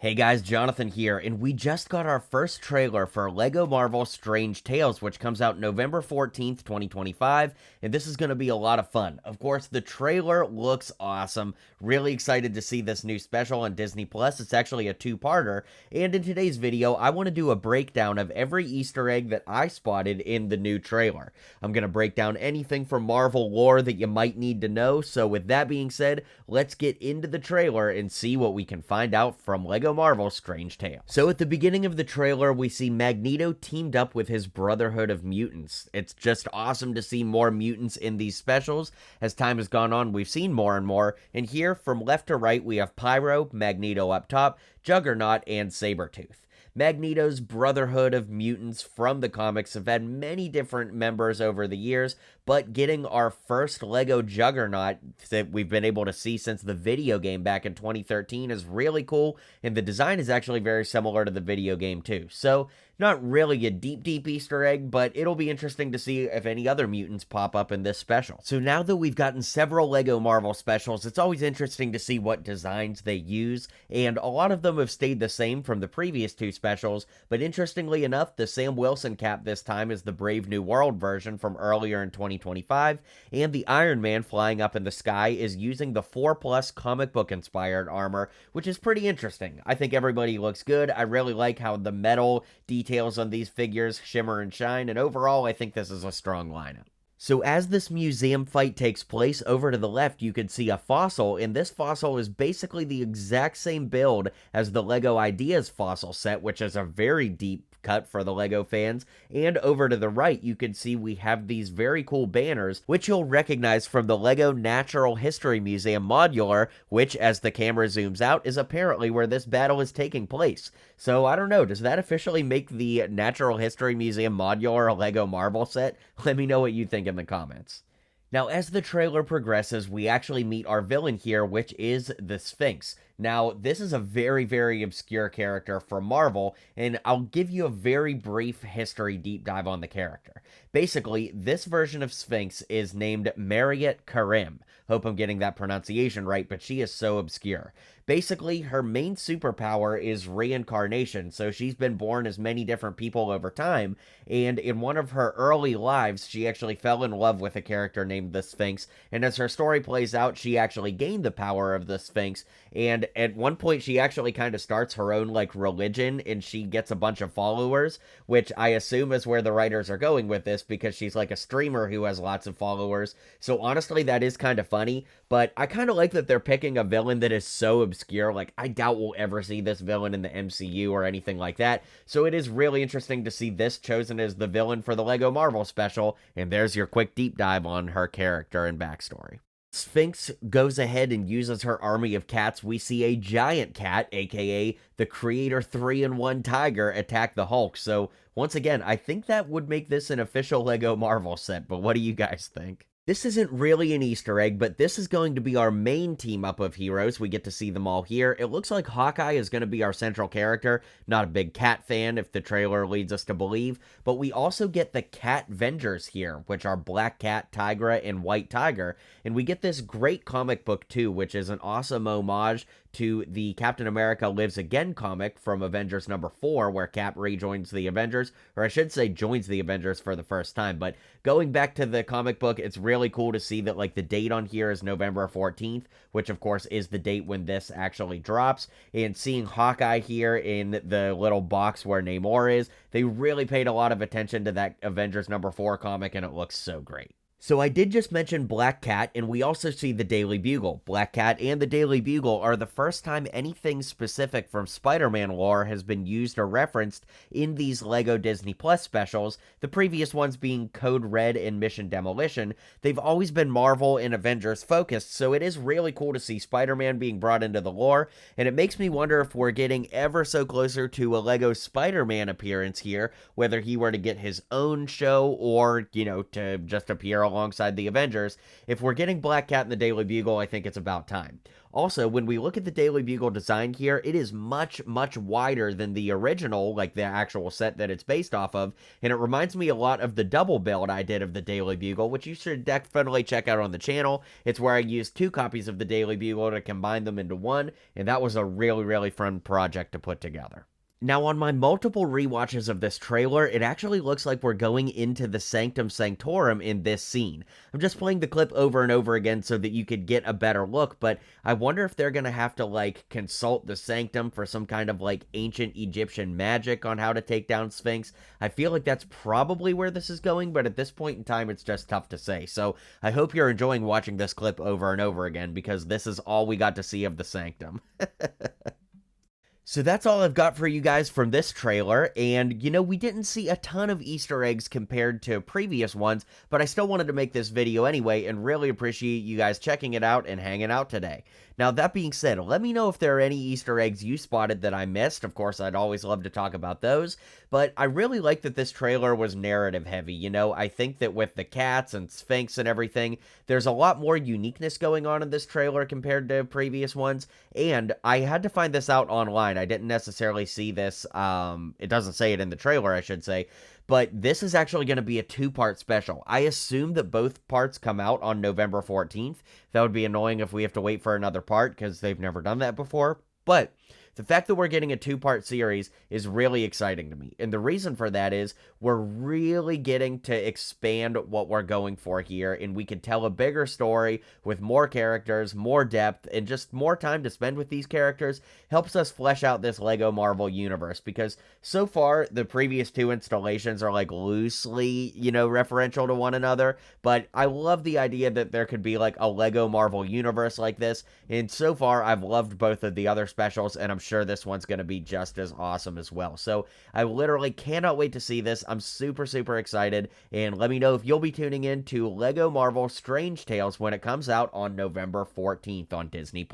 Hey guys, Jonathan here, and we just got our first trailer for LEGO Marvel Strange Tales, which comes out November 14th, 2025, and this is going to be a lot of fun. Of course, the trailer looks awesome. Really excited to see this new special on Disney+. It's actually a two-parter, and in today's video, I want to do a breakdown of every Easter egg that I spotted in the new trailer. I'm going to break down anything from Marvel lore that you might need to know, so with that being said, let's get into the trailer and see what we can find out from LEGO Marvel Strange Tales. So at the beginning of the trailer, we see Magneto teamed up with his Brotherhood of Mutants. It's just awesome to see more mutants in these specials. As time has gone on, we've seen more and more, and here, from left to right, we have Pyro, Magneto up top, Juggernaut, and Sabretooth. Magneto's Brotherhood of Mutants from the comics have had many different members over the years, but getting our first LEGO Juggernaut that we've been able to see since the video game back in 2013 is really cool, and the design is actually very similar to the video game too. So, not really a deep Easter egg, but it'll be interesting to see if any other mutants pop up in this special. So now that we've gotten several LEGO Marvel specials, it's always interesting to see what designs they use, and a lot of them have stayed the same from the previous two specials, but interestingly enough, the Sam Wilson cap this time is the Brave New World version from earlier in 2025, and the Iron Man flying up in the sky is using the 4+ comic book inspired armor, which is pretty interesting. I think everybody looks good. I really like how the metal details on these figures shimmer and shine, and overall, I think this is a strong lineup. So as this museum fight takes place, over to the left you can see a fossil, and this fossil is basically the exact same build as the LEGO Ideas fossil set, which is a very deep cut for the LEGO fans. And over to the right you can see we have these very cool banners, which you'll recognize from the LEGO Natural History Museum modular, which, as the camera zooms out, is apparently where this battle is taking place. So I don't know, does that officially make the Natural History Museum modular a LEGO Marvel set? Let me know what you think in the comments. Now, as the trailer progresses, we actually meet our villain here, which is the Sphinx. Now, this is a very obscure character from Marvel, and I'll give you a very brief history deep dive on the character. Basically, this version of Sphinx is named Mariette Karim. Hope I'm getting that pronunciation right, but she is so obscure. Basically, her main superpower is reincarnation, so she's been born as many different people over time, and in one of her early lives, she actually fell in love with a character named the Sphinx, and as her story plays out, she actually gained the power of the Sphinx, and at one point, she actually kind of starts her own, religion, and she gets a bunch of followers, which I assume is where the writers are going with this, because she's like a streamer who has lots of followers, so honestly, that is kind of funny, but I kind of like that they're picking a villain that is so obscure. I doubt we'll ever see this villain in the MCU or anything like that, so it is really interesting to see this chosen as the villain for the LEGO Marvel special, and there's your quick deep dive on her character and backstory. Sphinx goes ahead and uses her army of cats. We see a giant cat, aka the Creator 3-in-1 Tiger, attack the Hulk, so once again, I think that would make this an official LEGO Marvel set, but what do you guys think? This isn't really an Easter egg, but this is going to be our main team-up of heroes. We get to see them all here. It looks like Hawkeye is going to be our central character. Not a big cat fan, if the trailer leads us to believe, but we also get the Cat Avengers here, which are Black Cat, Tigra, and White Tiger, and we get this great comic book too, which is an awesome homage to the Captain America Lives Again comic from Avengers number 4, where Cap rejoins the Avengers, or I should say joins the Avengers for the first time, but going back to the comic book, it's really cool to see that, the date on here is November 14th, which of course is the date when this actually drops, and seeing Hawkeye here in the little box where Namor is, they really paid a lot of attention to that Avengers number 4 comic, and it looks so great. So I did just mention Black Cat, and we also see the Daily Bugle. Black Cat and the Daily Bugle are the first time anything specific from Spider-Man lore has been used or referenced in these LEGO Disney Plus specials, the previous ones being Code Red and Mission Demolition. They've always been Marvel and Avengers focused, so it is really cool to see Spider-Man being brought into the lore, and it makes me wonder if we're getting ever so closer to a LEGO Spider-Man appearance here, whether he were to get his own show or, to just appear alongside the Avengers. If we're getting Black Cat in the Daily Bugle, I think it's about time. Also, when we look at the Daily Bugle design here, it is much, much wider than the original, like the actual set that it's based off of, and it reminds me a lot of the double build I did of the Daily Bugle, which you should definitely check out on the channel. It's where I used 2 copies of the Daily Bugle to combine them into one, and that was a really, really fun project to put together. Now, on my multiple rewatches of this trailer, it actually looks like we're going into the Sanctum Sanctorum in this scene. I'm just playing the clip over and over again so that you could get a better look, but I wonder if they're gonna have to, like, consult the Sanctum for some kind of, like, ancient Egyptian magic on how to take down Sphinx. I feel like that's probably where this is going, but at this point in time, it's just tough to say. So I hope you're enjoying watching this clip over and over again, because this is all we got to see of the Sanctum. So that's all I've got for you guys from this trailer, and you know, we didn't see a ton of Easter eggs compared to previous ones, but I still wanted to make this video anyway, and really appreciate you guys checking it out and hanging out today. Now, that being said, let me know if there are any Easter eggs you spotted that I missed. Of course, I'd always love to talk about those, but I really like that this trailer was narrative heavy. You know, I think that with the cats and Sphinx and everything, there's a lot more uniqueness going on in this trailer compared to previous ones, and I had to find this out online. I didn't necessarily see this, it doesn't say it in the trailer, I should say, but this is actually going to be a 2-part special. I assume that both parts come out on November 14th. That would be annoying if we have to wait for another part, because they've never done that before, but the fact that we're getting a 2-part series is really exciting to me, and the reason for that is we're really getting to expand what we're going for here, and we can tell a bigger story with more characters, more depth, and just more time to spend with these characters helps us flesh out this LEGO Marvel universe, because so far, the previous 2 installations are like loosely, you know, referential to one another, but I love the idea that there could be like a LEGO Marvel universe like this, and so far, I've loved both of the other specials, and I'm sure this one's going to be just as awesome as well. So I literally cannot wait to see this. I'm super, super excited. And let me know if you'll be tuning in to LEGO Marvel Strange Tales when it comes out on November 14th on Disney+.